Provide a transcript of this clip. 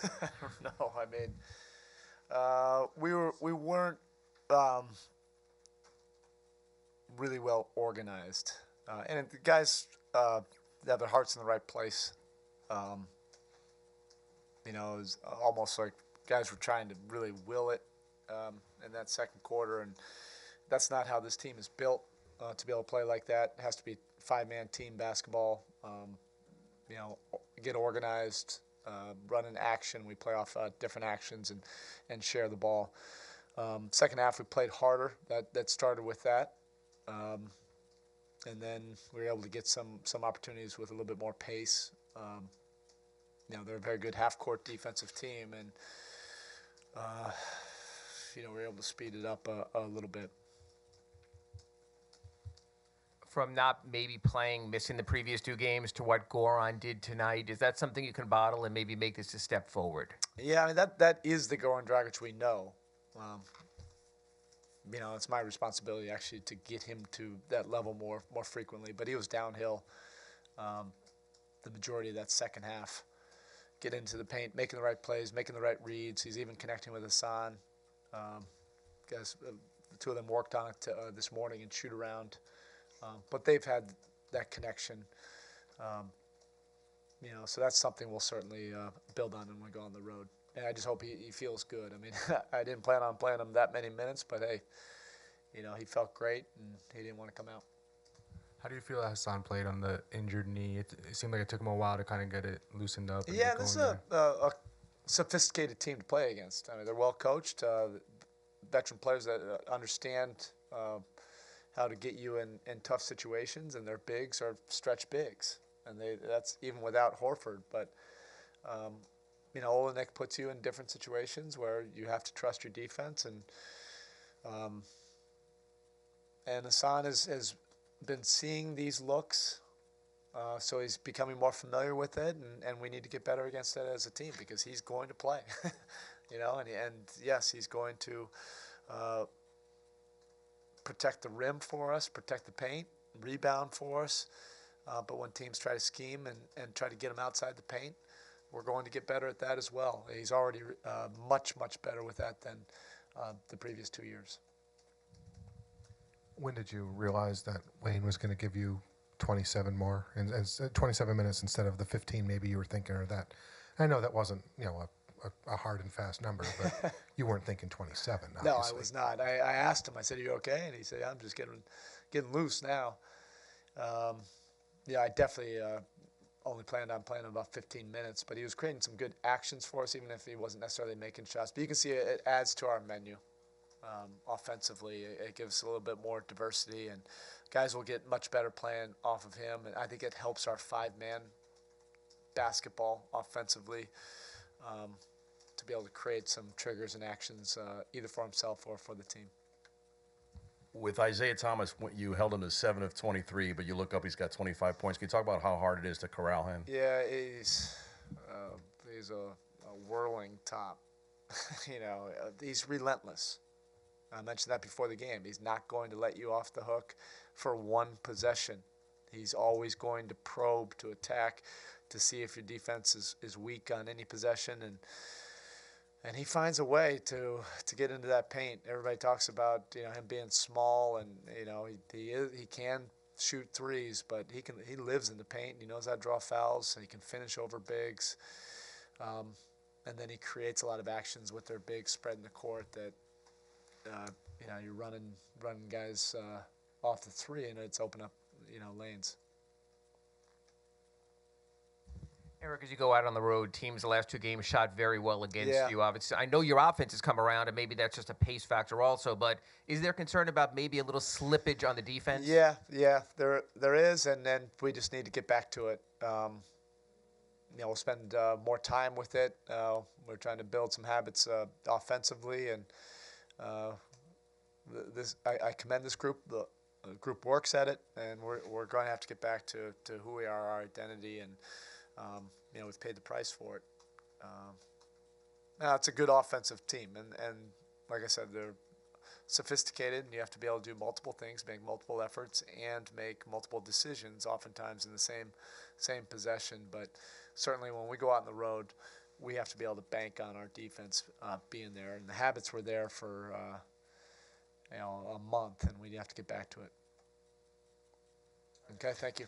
I don't know. I mean, we weren't um, really well organized, and the guys have their hearts in the right place. Um, it was almost like guys were trying to really will it in that second quarter, and that's not how this team is built. To be able to play like that, it has to be five-man team basketball. You know, get organized, run an action. We play off different actions and share the ball. Second half, we played harder. That started with that. Um, and then we were able to get some opportunities with a little bit more pace. They're a very good half-court defensive team, and uh, we were able to speed it up a little bit. From not maybe playing, missing the previous two games to what Goran did tonight, is that something you can bottle and maybe make this a step forward? Yeah, I mean that is the Goran Dragic we know. Um, it's my responsibility actually to get him to that level more frequently. But he was downhill um, the majority of that second half. Get into the paint, making the right plays, making the right reads. He's even connecting with Hassan. Um, guys, the two of them worked on it this morning and shoot around. But they've had that connection. Um, so that's something we'll certainly build on when we go on the road. And I just hope he feels good. I mean, I didn't plan on playing him that many minutes, but hey, he felt great and he didn't want to come out. How do you feel that Hassan played on the injured knee? It seemed like it took him a while to kind of get it loosened up and Yeah, get this is going there. a sophisticated team to play against. I mean, they're well coached, veteran players that understand how to get you in tough situations, and their bigs are stretch bigs, and that's even without Horford. But um, Olenek puts you in different situations where you have to trust your defense, um, and Hassan has been seeing these looks. So he's becoming more familiar with it, and we need to get better against it as a team because he's going to play, and yes, he's going to protect the rim for us, protect the paint, rebound for us. But when teams try to scheme and try to get him outside the paint, we're going to get better at that as well. He's already much better with that than the previous 2 years. When did you realize that Wayne was going to give you 27 more and 27 minutes instead of the 15 maybe you were thinking, or that? I know that wasn't a hard and fast number, but you weren't thinking 27. Obviously. No, I was not. I asked him. I said, "Are you okay?" And he said, "I'm just getting loose now." I definitely only planned on playing about 15 minutes, but he was creating some good actions for us, even if he wasn't necessarily making shots. But you can see it adds to our menu offensively. It gives a little bit more diversity, and guys will get much better playing off of him. And I think it helps our five-man basketball offensively to be able to create some triggers and actions either for himself or for the team. With Isaiah Thomas, you held him to 7 of 23, but you look up, he's got 25 points. Can you talk about how hard it is to corral him? Yeah, he's a whirling top. He's relentless. I mentioned that before the game. He's not going to let you off the hook for one possession. He's always going to probe, to attack, to see if your defense is weak on any possession, and he finds a way to get into that paint. Everybody talks about him being small, and he can shoot threes, but he lives in the paint. He knows how to draw fouls, and he can finish over bigs. And then he creates a lot of actions with their bigs spreading the court that you're running guys off the three, and it's open up lanes. Erik, as you go out on the road, teams the last two games shot very well against you. Obviously, I know your offense has come around, and maybe that's just a pace factor also. But is there concern about maybe a little slippage on the defense? Yeah, there is, and then we just need to get back to it. We'll spend more time with it. We're trying to build some habits offensively, and I commend this group. The group works at it, and we're going to have to get back to who we are, our identity, and we've paid the price for it. Now it's a good offensive team, and like I said, they're sophisticated, and you have to be able to do multiple things, make multiple efforts, and make multiple decisions, oftentimes in the same possession. But certainly when we go out on the road, we have to be able to bank on our defense being there. And the habits were there for a month, and we have to get back to it. Okay, thank you.